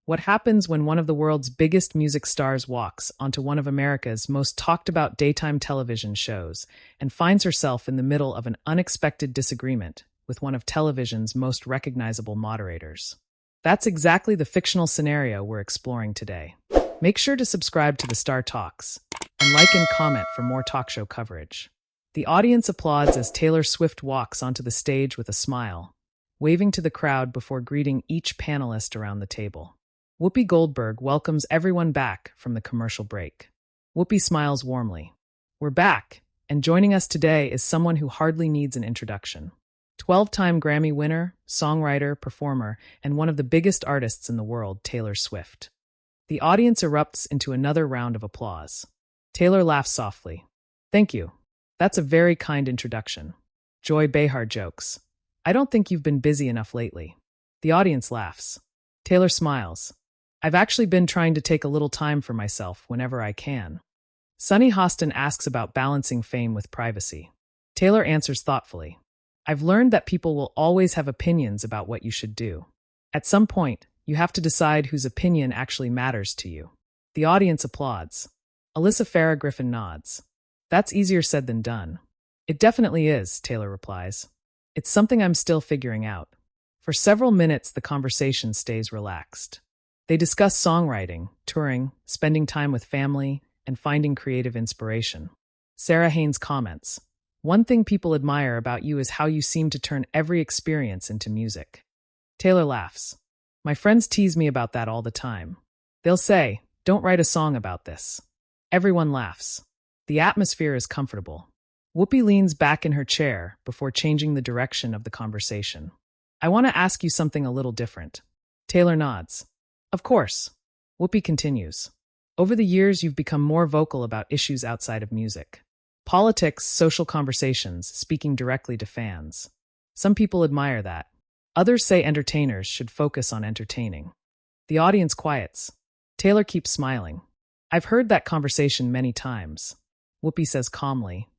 What happens when one of the world's biggest music stars walks onto one of America's most talked about daytime television shows and finds herself in the middle of an unexpected disagreement with one of television's most recognizable moderators? That's exactly the fictional scenario we're exploring today. Make sure to subscribe to the Star Talks and like and comment for more talk show coverage. The audience applauds as Taylor Swift walks onto the stage with a smile, waving to the crowd before greeting each panelist around the table. Whoopi Goldberg welcomes everyone back from the commercial break. Whoopi smiles warmly. We're back, and joining us today is someone who hardly needs an introduction. 12-time Grammy winner, songwriter, performer, and one of the biggest artists in the world, Taylor Swift. The audience erupts into another round of applause. Taylor laughs softly. Thank you. That's a very kind introduction. Joy Behar jokes. I don't think you've been busy enough lately. The audience laughs. Taylor smiles. I've actually been trying to take a little time for myself whenever I can. Sunny Hostin asks about balancing fame with privacy. Taylor answers thoughtfully. I've learned that people will always have opinions about what you should do. At some point, you have to decide whose opinion actually matters to you. The audience applauds. Alyssa Farah Griffin nods. That's easier said than done. It definitely is, Taylor replies. It's something I'm still figuring out. For several minutes, the conversation stays relaxed. They discuss songwriting, touring, spending time with family, and finding creative inspiration. Sarah Haynes comments, "One thing people admire about you is how you seem to turn every experience into music." Taylor laughs. My friends tease me about that all the time. They'll say, "Don't write a song about this." Everyone laughs. The atmosphere is comfortable. Whoopi leans back in her chair before changing the direction of the conversation. I want to ask you something a little different. Taylor nods. Of course. Whoopi continues. Over the years, you've become more vocal about issues outside of music. Politics, social conversations, speaking directly to fans. Some people admire that. Others say entertainers should focus on entertaining. The audience quiets. Taylor keeps smiling. I've heard that conversation many times. Whoopi says calmly,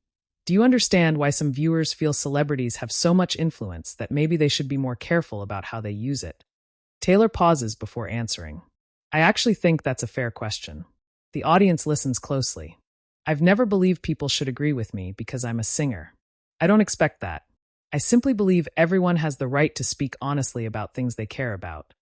do you understand why some viewers feel celebrities have so much influence that maybe they should be more careful about how they use it? Taylor pauses before answering. I actually think that's a fair question. The audience listens closely. I've never believed people should agree with me because I'm a singer. I don't expect that. I simply believe everyone has the right to speak honestly about things they care about.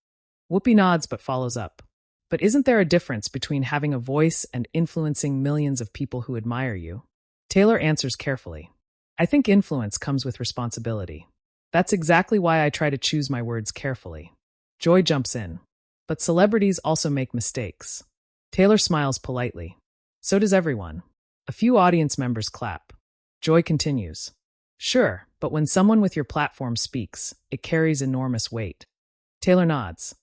Whoopi nods but follows up. But isn't there a difference between having a voice and influencing millions of people who admire you? Taylor answers carefully. I think influence comes with responsibility. That's exactly why I try to choose my words carefully. Joy jumps in. But celebrities also make mistakes. Taylor smiles politely. So does everyone. A few audience members clap. Joy continues. Sure, but when someone with your platform speaks, it carries enormous weight. Taylor nods.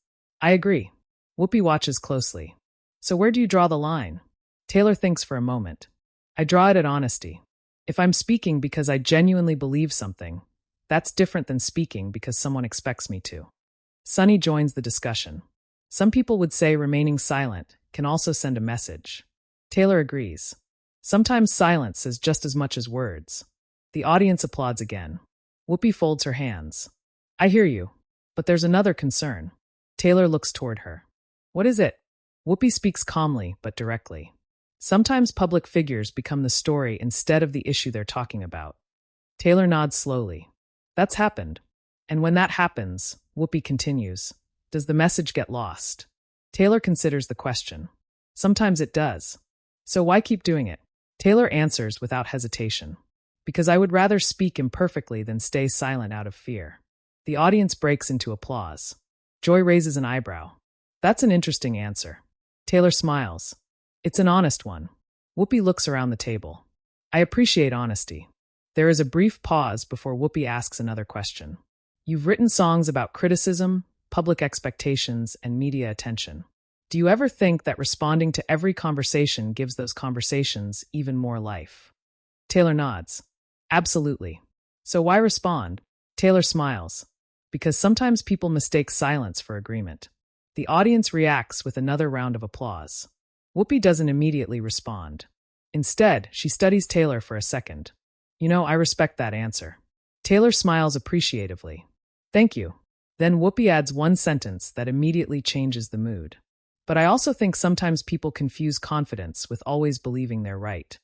I agree. Whoopi watches closely. So where do you draw the line? Taylor thinks for a moment. I draw it at honesty. If I'm speaking because I genuinely believe something, that's different than speaking because someone expects me to. Sunny joins the discussion. Some people would say remaining silent can also send a message. Taylor agrees. Sometimes silence says just as much as words. The audience applauds again. Whoopi folds her hands. I hear you, but there's another concern. Taylor looks toward her. What is it? Whoopi speaks calmly but directly. Sometimes public figures become the story instead of the issue they're talking about. Taylor nods slowly. That's happened. And when that happens, Whoopi continues, does the message get lost? Taylor considers the question. Sometimes it does. So why keep doing it? Taylor answers without hesitation. Because I would rather speak imperfectly than stay silent out of fear. The audience breaks into applause. Joy raises an eyebrow. That's an interesting answer. Taylor smiles. It's an honest one. Whoopi looks around the table. I appreciate honesty. There is a brief pause before Whoopi asks another question. You've written songs about criticism, public expectations, and media attention. Do you ever think that responding to every conversation gives those conversations even more life? Taylor nods. Absolutely. So why respond? Taylor smiles. Because sometimes people mistake silence for agreement. The audience reacts with another round of applause. Whoopi doesn't immediately respond. Instead, she studies Taylor for a second. I respect that answer. Taylor smiles appreciatively. Thank you. Then Whoopi adds one sentence that immediately changes the mood. But I also think sometimes people confuse confidence with always believing they're right.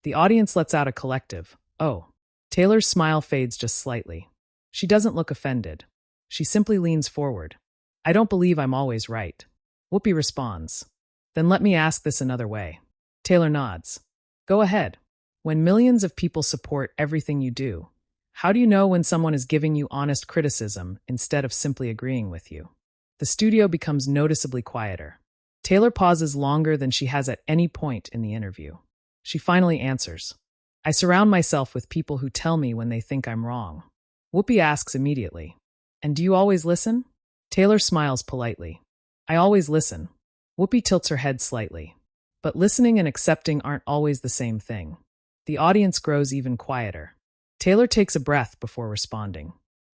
The audience lets out a collective, "Oh." Taylor's smile fades just slightly. She doesn't look offended. She simply leans forward. "I don't believe I'm always right." Whoopi responds, "Then let me ask this another way." Taylor nods. "Go ahead. When millions of people support everything you do, how do you know when someone is giving you honest criticism instead of simply agreeing with you?" The studio becomes noticeably quieter. Taylor pauses longer than she has at any point in the interview. She finally answers, "I surround myself with people who tell me when they think I'm wrong." Whoopi asks immediately, "And do you always listen?" Taylor smiles politely. "I always listen." Whoopi tilts her head slightly. But listening and accepting aren't always the same thing. The audience grows even quieter. Taylor takes a breath before responding.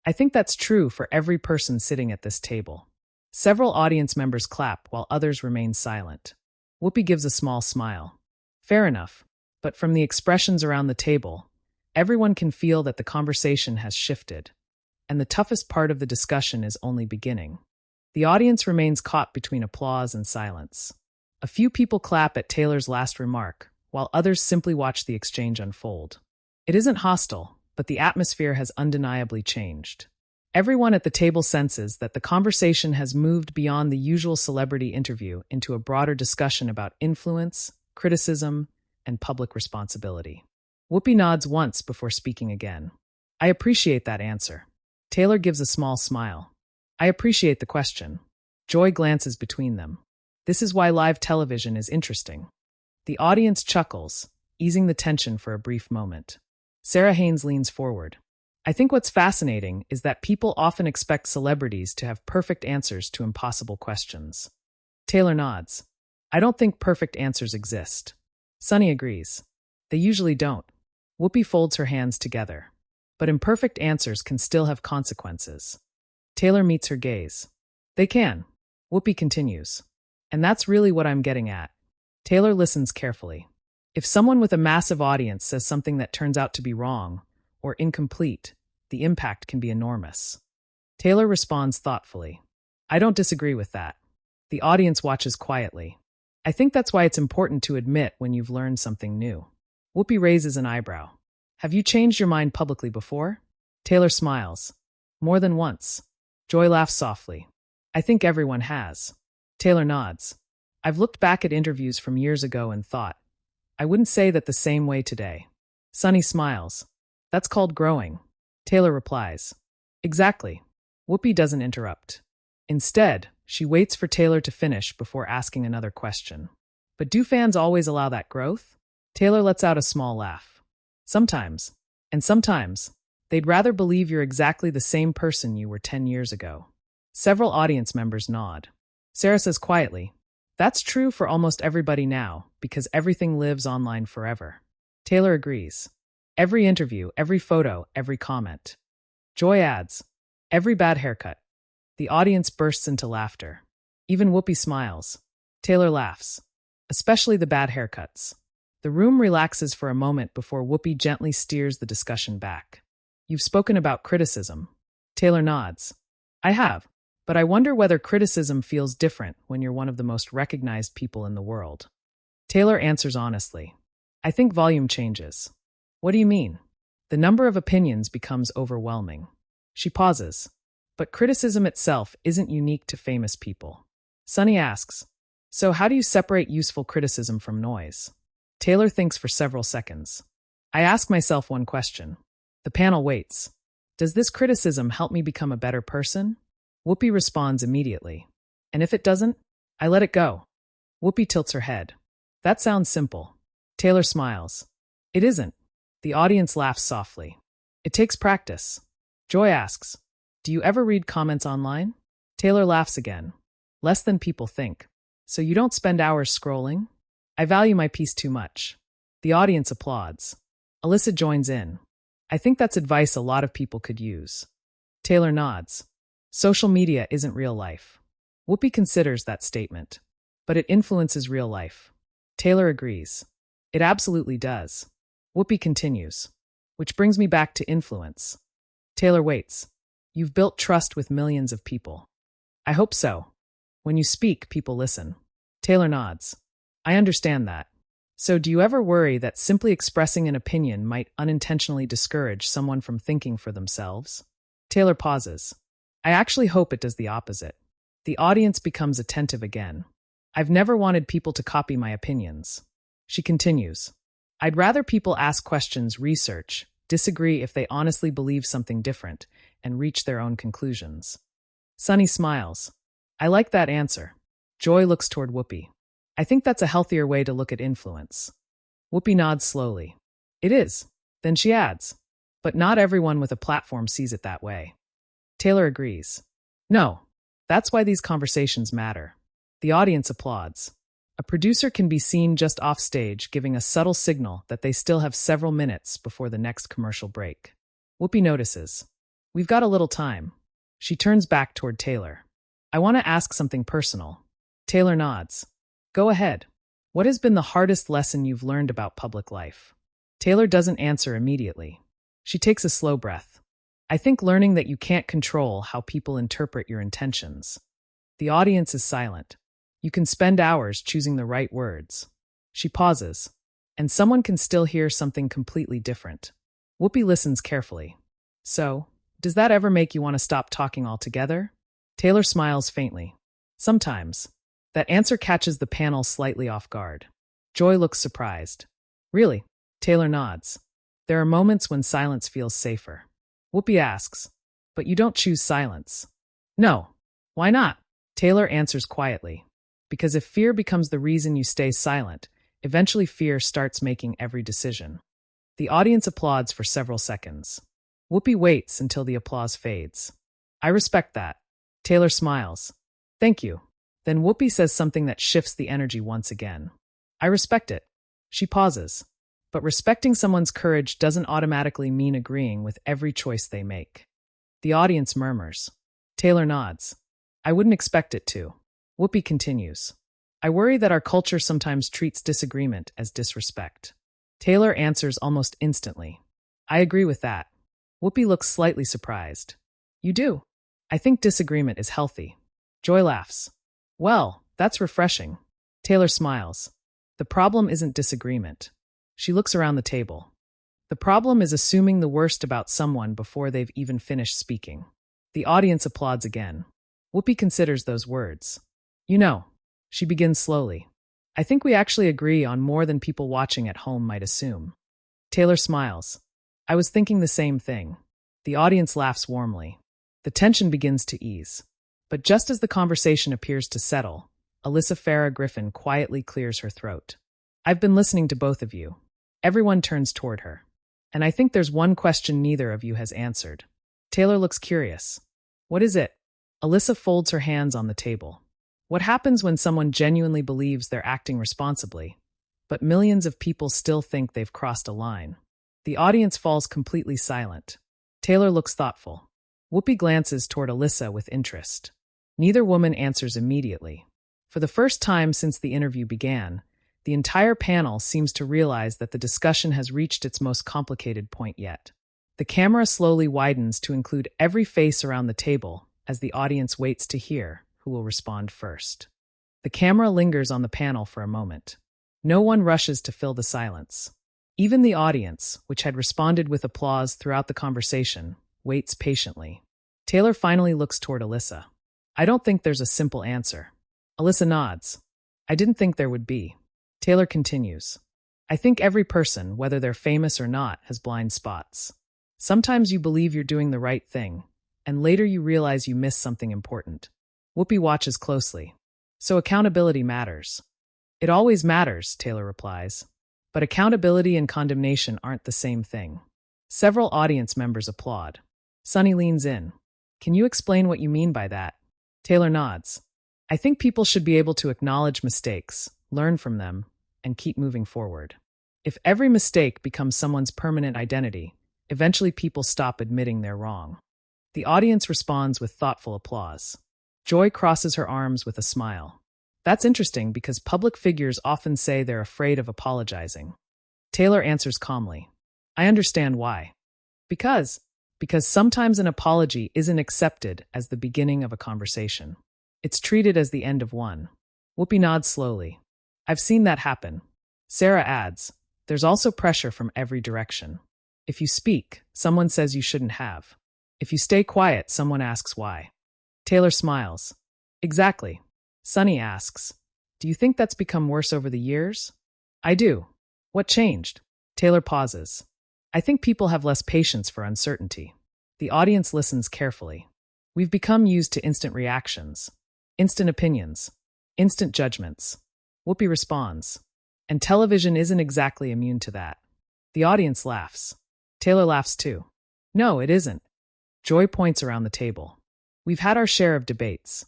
"I think that's true for every person sitting at this table." Several audience members clap while others remain silent. Whoopi gives a small smile. "Fair enough. But from the expressions around the table, everyone can feel that the conversation has shifted, and the toughest part of the discussion is only beginning." The audience remains caught between applause and silence. A few people clap at Taylor's last remark, while others simply watch the exchange unfold. It isn't hostile, but the atmosphere has undeniably changed. Everyone at the table senses that the conversation has moved beyond the usual celebrity interview into a broader discussion about influence, criticism, and public responsibility. Whoopi nods once before speaking again. "I appreciate that answer." Taylor gives a small smile. "I appreciate the question." Joy glances between them. This is why live television is interesting. The audience chuckles, easing the tension for a brief moment. Sarah Haynes leans forward. "I think what's fascinating is that people often expect celebrities to have perfect answers to impossible questions." Taylor nods. "I don't think perfect answers exist." Sunny agrees. "They usually don't." Whoopi folds her hands together. "But imperfect answers can still have consequences." Taylor meets her gaze. "They can." Whoopi continues. "And that's really what I'm getting at." Taylor listens carefully. If someone with a massive audience says something that turns out to be wrong or incomplete, the impact can be enormous. Taylor responds thoughtfully. "I don't disagree with that." The audience watches quietly. "I think that's why it's important to admit when you've learned something new." Whoopi raises an eyebrow. "Have you changed your mind publicly before?" Taylor smiles. "More than once." Joy laughs softly. "I think everyone has." Taylor nods. "I've looked back at interviews from years ago and thought, I wouldn't say that the same way today." Sunny smiles. "That's called growing." Taylor replies. "Exactly." Whoopi doesn't interrupt. Instead, she waits for Taylor to finish before asking another question. "But do fans always allow that growth?" Taylor lets out a small laugh. "Sometimes. And sometimes, they'd rather believe you're exactly the same person you were 10 years ago." Several audience members nod. Sarah says quietly, "That's true for almost everybody now, because everything lives online forever." Taylor agrees. "Every interview, every photo, every comment." Joy adds, "Every bad haircut." The audience bursts into laughter. Even Whoopi smiles. Taylor laughs. "Especially the bad haircuts." The room relaxes for a moment before Whoopi gently steers the discussion back. "You've spoken about criticism." Taylor nods. "I have. But I wonder whether criticism feels different when you're one of the most recognized people in the world." Taylor answers honestly. "I think volume changes." "What do you mean?" "The number of opinions becomes overwhelming." She pauses. "But criticism itself isn't unique to famous people." Sunny asks, "So how do you separate useful criticism from noise?" Taylor thinks for several seconds. "I ask myself one question." The panel waits. "Does this criticism help me become a better person?" Whoopi responds immediately. "And if it doesn't, I let it go." Whoopi tilts her head. "That sounds simple." Taylor smiles. "It isn't." The audience laughs softly. "It takes practice." Joy asks, "Do you ever read comments online?" Taylor laughs again. "Less than people think." "So you don't spend hours scrolling?" "I value my peace too much." The audience applauds. Alyssa joins in. "I think that's advice a lot of people could use." Taylor nods. "Social media isn't real life." Whoopi considers that statement. "But it influences real life." Taylor agrees. "It absolutely does." Whoopi continues. "Which brings me back to influence." Taylor waits. You've built trust with millions of people. I hope so. When you speak, people listen. Taylor nods. I understand that. So do you ever worry that simply expressing an opinion might unintentionally discourage someone from thinking for themselves? Taylor pauses. I actually hope it does the opposite. The audience becomes attentive again. I've never wanted people to copy my opinions. She continues. I'd rather people ask questions, research, disagree if they honestly believe something different, and reach their own conclusions. Sunny smiles. I like that answer. Joy looks toward Whoopi. I think that's a healthier way to look at influence. Whoopi nods slowly. It is. Then she adds. But not everyone with a platform sees it that way. Taylor agrees. No. That's why these conversations matter. The audience applauds. A producer can be seen just off stage giving a subtle signal that they still have several minutes before the next commercial break. Whoopi notices. We've got a little time. She turns back toward Taylor. I want to ask something personal. Taylor nods. Go ahead. What has been the hardest lesson you've learned about public life? Taylor doesn't answer immediately. She takes a slow breath. I think learning that you can't control how people interpret your intentions. The audience is silent. You can spend hours choosing the right words. She pauses, and someone can still hear something completely different. Whoopi listens carefully. So, does that ever make you want to stop talking altogether? Taylor smiles faintly. Sometimes. That answer catches the panel slightly off guard. Joy looks surprised. Really? Taylor nods. There are moments when silence feels safer. Whoopi asks, but you don't choose silence. No. Why not? Taylor answers quietly. Because if fear becomes the reason you stay silent, eventually fear starts making every decision. The audience applauds for several seconds. Whoopi waits until the applause fades. I respect that. Taylor smiles. Thank you. Then Whoopi says something that shifts the energy once again. I respect it. She pauses. But respecting someone's courage doesn't automatically mean agreeing with every choice they make. The audience murmurs. Taylor nods. I wouldn't expect it to. Whoopi continues. I worry that our culture sometimes treats disagreement as disrespect. Taylor answers almost instantly. I agree with that. Whoopi looks slightly surprised. You do? I think disagreement is healthy. Joy laughs. Well, that's refreshing. Taylor smiles. The problem isn't disagreement. She looks around the table. The problem is assuming the worst about someone before they've even finished speaking. The audience applauds again. Whoopi considers those words. You know, she begins slowly. I think we actually agree on more than people watching at home might assume. Taylor smiles. I was thinking the same thing. The audience laughs warmly. The tension begins to ease. But just as the conversation appears to settle, Alyssa Farah Griffin quietly clears her throat. I've been listening to both of you. Everyone turns toward her. And I think there's one question neither of you has answered. Taylor looks curious. What is it? Alyssa folds her hands on the table. What happens when someone genuinely believes they're acting responsibly, but millions of people still think they've crossed a line? The audience falls completely silent. Taylor looks thoughtful. Whoopi glances toward Alyssa with interest. Neither woman answers immediately. For the first time since the interview began, the entire panel seems to realize that the discussion has reached its most complicated point yet. The camera slowly widens to include every face around the table as the audience waits to hear who will respond first. The camera lingers on the panel for a moment. No one rushes to fill the silence. Even the audience, which had responded with applause throughout the conversation, waits patiently. Taylor finally looks toward Alyssa. I don't think there's a simple answer. Alyssa nods. I didn't think there would be. Taylor continues. I think every person, whether they're famous or not, has blind spots. Sometimes you believe you're doing the right thing, and later you realize you missed something important. Whoopi watches closely. So accountability matters. It always matters, Taylor replies. But accountability and condemnation aren't the same thing. Several audience members applaud. Sunny leans in. Can you explain what you mean by that? Taylor nods. I think people should be able to acknowledge mistakes, learn from them, and keep moving forward. If every mistake becomes someone's permanent identity, eventually people stop admitting they're wrong. The audience responds with thoughtful applause. Joy crosses her arms with a smile. That's interesting because public figures often say they're afraid of apologizing. Taylor answers calmly. I understand why. Because Because sometimes an apology isn't accepted as the beginning of a conversation. It's treated as the end of one. Whoopi nods slowly. I've seen that happen. Sarah adds, there's also pressure from every direction. If you speak, someone says you shouldn't have. If you stay quiet, someone asks why. Taylor smiles. Exactly. Sunny asks, do you think that's become worse over the years? I do. What changed? Taylor pauses. I think people have less patience for uncertainty. The audience listens carefully. We've become used to instant reactions, instant opinions, instant judgments. Whoopi responds. And television isn't exactly immune to that. The audience laughs. Taylor laughs too. No, it isn't. Joy points around the table. We've had our share of debates.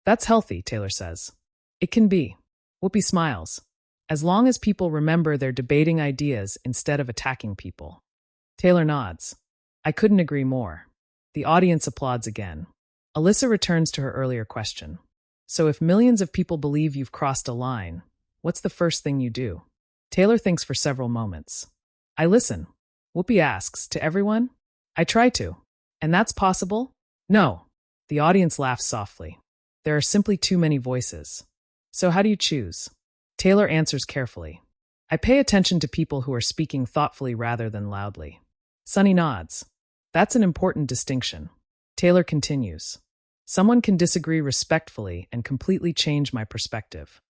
That's healthy, Taylor says. It can be. Whoopi smiles. As long as people remember they're debating ideas instead of attacking people. Taylor nods. I couldn't agree more. The audience applauds again. Alyssa returns to her earlier question. So if millions of people believe you've crossed a line, what's the first thing you do? Taylor thinks for several moments. I listen. Whoopi asks, to everyone? I try to. And that's possible? No. The audience laughs softly. There are simply too many voices. So how do you choose? Taylor answers carefully. I pay attention to people who are speaking thoughtfully rather than loudly. Sunny nods. That's an important distinction. Taylor continues. Someone can disagree respectfully and completely change my perspective.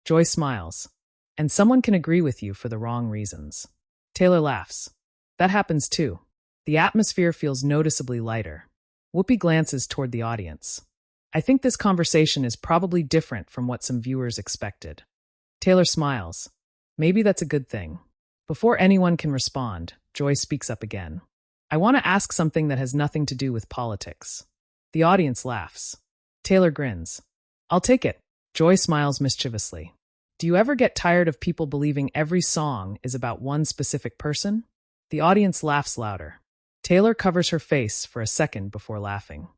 Joy smiles. And someone can agree with you for the wrong reasons. Taylor laughs. That happens too. The atmosphere feels noticeably lighter. Whoopi glances toward the audience. I think this conversation is probably different from what some viewers expected. Taylor smiles. Maybe that's a good thing. Before anyone can respond, Joy speaks up again. I want to ask something that has nothing to do with politics. The audience laughs. Taylor grins. I'll take it. Joy smiles mischievously. Do you ever get tired of people believing every song is about one specific person? The audience laughs louder. Taylor covers her face for a second before laughing.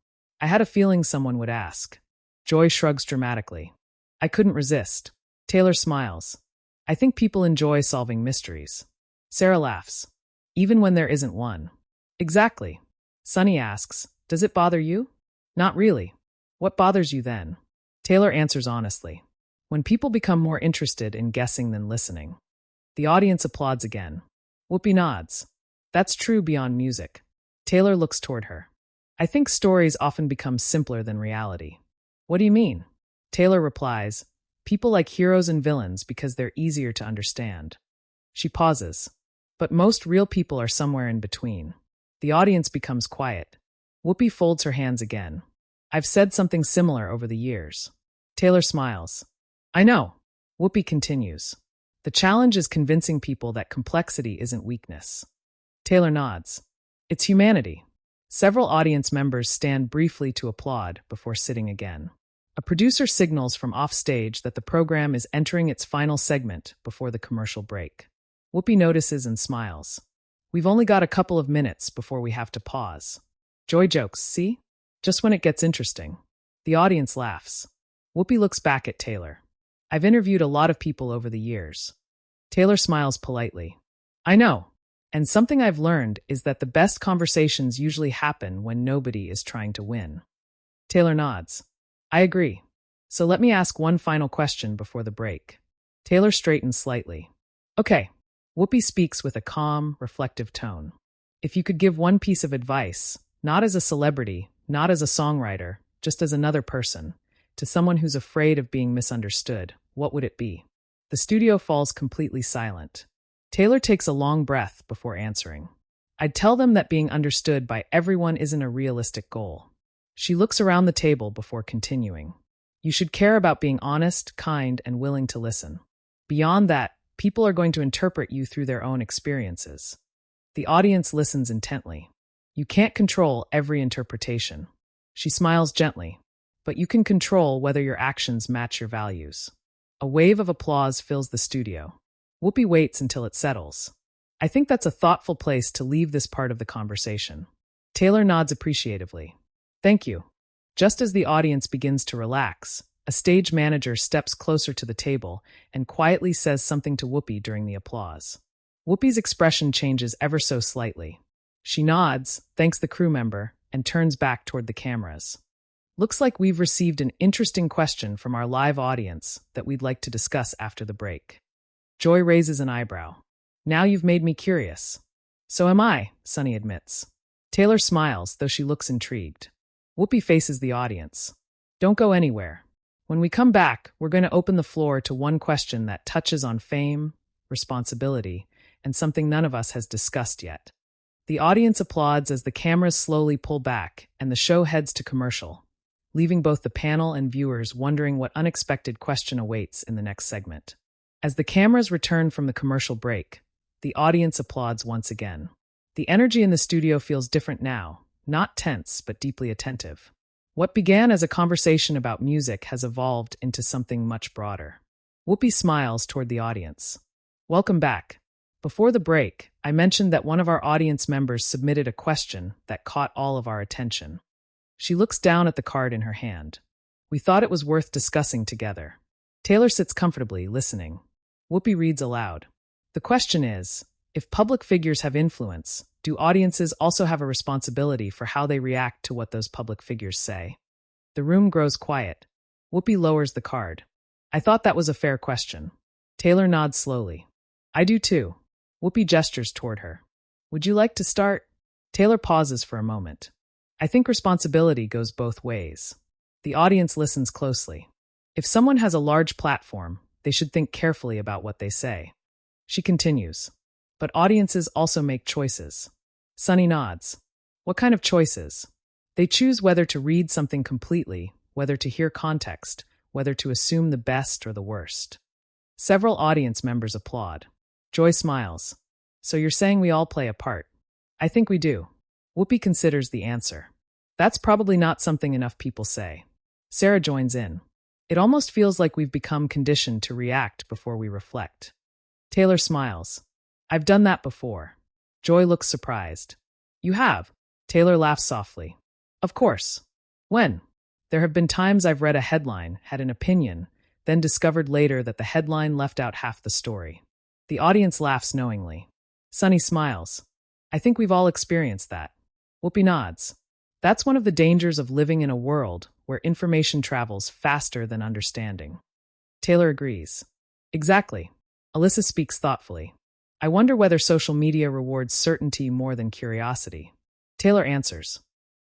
I had a feeling someone would ask. Joy shrugs dramatically. I couldn't resist. Taylor smiles. I think people enjoy solving mysteries. Sarah laughs. Even when there isn't one. Exactly. Sunny asks, does it bother you? Not really. What bothers you then? Taylor answers honestly. When people become more interested in guessing than listening. The audience applauds again. Whoopi nods. That's true beyond music. Taylor looks toward her. I think stories often become simpler than reality. What do you mean? Taylor replies, people like heroes and villains because they're easier to understand. She pauses. But most real people are somewhere in between. The audience becomes quiet. Whoopi folds her hands again. I've said something similar over the years. Taylor smiles. I know. Whoopi continues. The challenge is convincing people that complexity isn't weakness. Taylor nods. It's humanity. Several audience members stand briefly to applaud before sitting again. A producer signals from offstage that the program is entering its final segment before the commercial break. Whoopi notices and smiles. We've only got a couple of minutes before we have to pause. Joy jokes, see? Just when it gets interesting. The audience laughs. Whoopi looks back at Taylor. I've interviewed a lot of people over the years. Taylor smiles politely. I know. And something I've learned is that the best conversations usually happen when nobody is trying to win. Taylor nods. I agree. So let me ask one final question before the break. Taylor straightens slightly. Okay. Whoopi speaks with a calm, reflective tone. If you could give one piece of advice, not as a celebrity, not as a songwriter, just as another person, to someone who's afraid of being misunderstood, what would it be? The studio falls completely silent. Taylor takes a long breath before answering. I'd tell them that being understood by everyone isn't a realistic goal. She looks around the table before continuing. You should care about being honest, kind, and willing to listen. Beyond that, people are going to interpret you through their own experiences. The audience listens intently. You can't control every interpretation. She smiles gently, but you can control whether your actions match your values. A wave of applause fills the studio. Whoopi waits until it settles. I think that's a thoughtful place to leave this part of the conversation. Taylor nods appreciatively. Thank you. Just as the audience begins to relax, a stage manager steps closer to the table and quietly says something to Whoopi during the applause. Whoopi's expression changes ever so slightly. She nods, thanks the crew member, and turns back toward the cameras. Looks like we've received an interesting question from our live audience that we'd like to discuss after the break. Joy raises an eyebrow. Now you've made me curious. So am I, Sunny admits. Taylor smiles, though she looks intrigued. Whoopi faces the audience. Don't go anywhere. When we come back, we're going to open the floor to one question that touches on fame, responsibility, and something none of us has discussed yet. The audience applauds as the cameras slowly pull back and the show heads to commercial, leaving both the panel and viewers wondering what unexpected question awaits in the next segment. As the cameras return from the commercial break, the audience applauds once again. The energy in the studio feels different now, not tense, but deeply attentive. What began as a conversation about music has evolved into something much broader. Whoopi smiles toward the audience. Welcome back. Before the break, I mentioned that one of our audience members submitted a question that caught all of our attention. She looks down at the card in her hand. We thought it was worth discussing together. Taylor sits comfortably, listening. Whoopi reads aloud. The question is, if public figures have influence, do audiences also have a responsibility for how they react to what those public figures say? The room grows quiet. Whoopi lowers the card. I thought that was a fair question. Taylor nods slowly. I do too. Whoopi gestures toward her. Would you like to start? Taylor pauses for a moment. I think responsibility goes both ways. The audience listens closely. If someone has a large platform, they should think carefully about what they say. She continues. But audiences also make choices. Sunny nods. What kind of choices? They choose whether to read something completely, whether to hear context, whether to assume the best or the worst. Several audience members applaud. Joy smiles. So you're saying we all play a part? I think we do. Whoopi considers the answer. That's probably not something enough people say. Sarah joins in. It almost feels like we've become conditioned to react before we reflect. Taylor smiles. I've done that before. Joy looks surprised. You have? Taylor laughs softly. Of course. When? There have been times I've read a headline, had an opinion, then discovered later that the headline left out half the story. The audience laughs knowingly. Sunny smiles. I think we've all experienced that. Whoopi nods. That's one of the dangers of living in a world where information travels faster than understanding. Taylor agrees. Exactly. Alyssa speaks thoughtfully. I wonder whether social media rewards certainty more than curiosity. Taylor answers.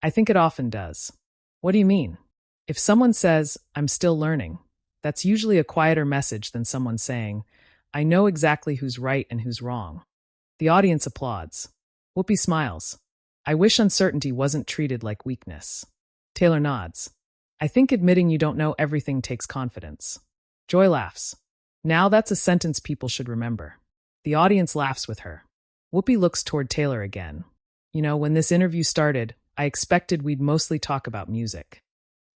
I think it often does. What do you mean? If someone says, I'm still learning, that's usually a quieter message than someone saying, I know exactly who's right and who's wrong. The audience applauds. Whoopi smiles. I wish uncertainty wasn't treated like weakness. Taylor nods. I think admitting you don't know everything takes confidence. Joy laughs. Now that's a sentence people should remember. The audience laughs with her. Whoopi looks toward Taylor again. You know, when this interview started, I expected we'd mostly talk about music.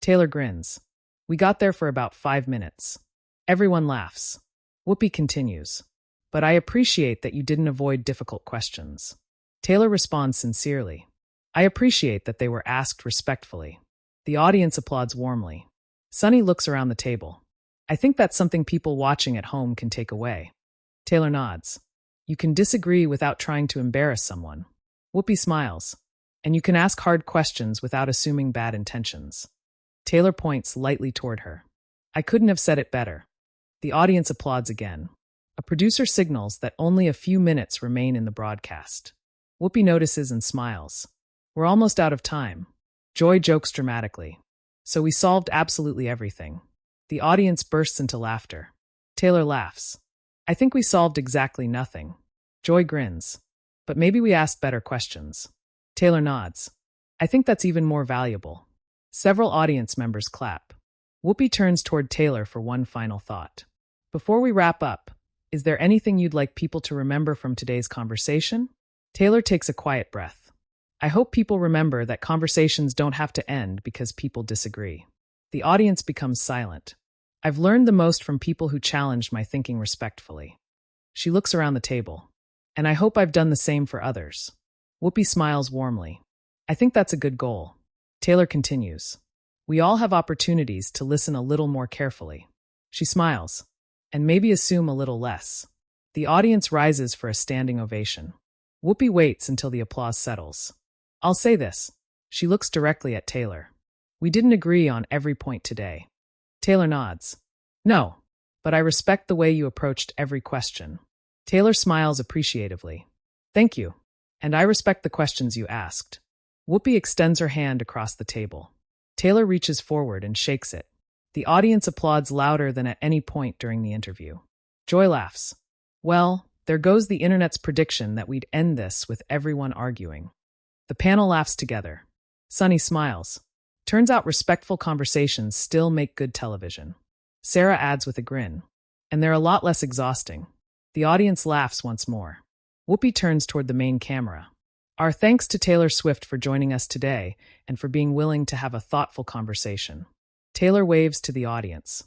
Taylor grins. We got there for about 5 minutes. Everyone laughs. Whoopi continues. But I appreciate that you didn't avoid difficult questions. Taylor responds sincerely. I appreciate that they were asked respectfully. The audience applauds warmly. Sunny looks around the table. I think that's something people watching at home can take away. Taylor nods. You can disagree without trying to embarrass someone. Whoopi smiles. And you can ask hard questions without assuming bad intentions. Taylor points lightly toward her. I couldn't have said it better. The audience applauds again. A producer signals that only a few minutes remain in the broadcast. Whoopi notices and smiles. We're almost out of time. Joy jokes dramatically. So we solved absolutely everything. The audience bursts into laughter. Taylor laughs. I think we solved exactly nothing. Joy grins. But maybe we asked better questions. Taylor nods. I think that's even more valuable. Several audience members clap. Whoopi turns toward Taylor for one final thought. Before we wrap up, is there anything you'd like people to remember from today's conversation? Taylor takes a quiet breath. I hope people remember that conversations don't have to end because people disagree. The audience becomes silent. I've learned the most from people who challenged my thinking respectfully. She looks around the table. And I hope I've done the same for others. Whoopi smiles warmly. I think that's a good goal. Taylor continues. We all have opportunities to listen a little more carefully. She smiles. And maybe assume a little less. The audience rises for a standing ovation. Whoopi waits until the applause settles. I'll say this. She looks directly at Taylor. We didn't agree on every point today. Taylor nods. No, but I respect the way you approached every question. Taylor smiles appreciatively. Thank you. And I respect the questions you asked. Whoopi extends her hand across the table. Taylor reaches forward and shakes it. The audience applauds louder than at any point during the interview. Joy laughs. Well, there goes the internet's prediction that we'd end this with everyone arguing. The panel laughs together. Sunny smiles. Turns out respectful conversations still make good television. Sarah adds with a grin. And they're a lot less exhausting. The audience laughs once more. Whoopi turns toward the main camera. Our thanks to Taylor Swift for joining us today and for being willing to have a thoughtful conversation. Taylor waves to the audience.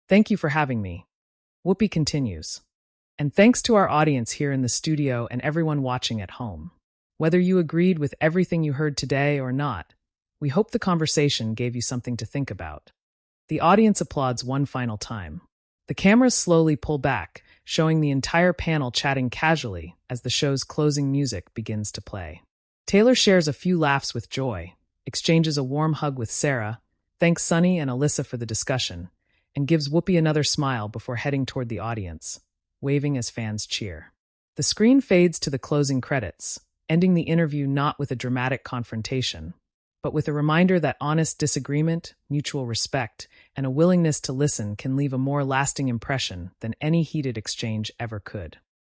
Thank you for having me. Whoopi continues. And thanks to our audience here in the studio and everyone watching at home. Whether you agreed with everything you heard today or not, we hope the conversation gave you something to think about. The audience applauds one final time. The cameras slowly pull back, showing the entire panel chatting casually as the show's closing music begins to play. Taylor shares a few laughs with Joy, exchanges a warm hug with Sarah, thanks Sunny and Alyssa for the discussion, and gives Whoopi another smile before heading toward the audience, waving as fans cheer. The screen fades to the closing credits, ending the interview not with a dramatic confrontation, but with a reminder that honest disagreement, mutual respect, and a willingness to listen can leave a more lasting impression than any heated exchange ever could.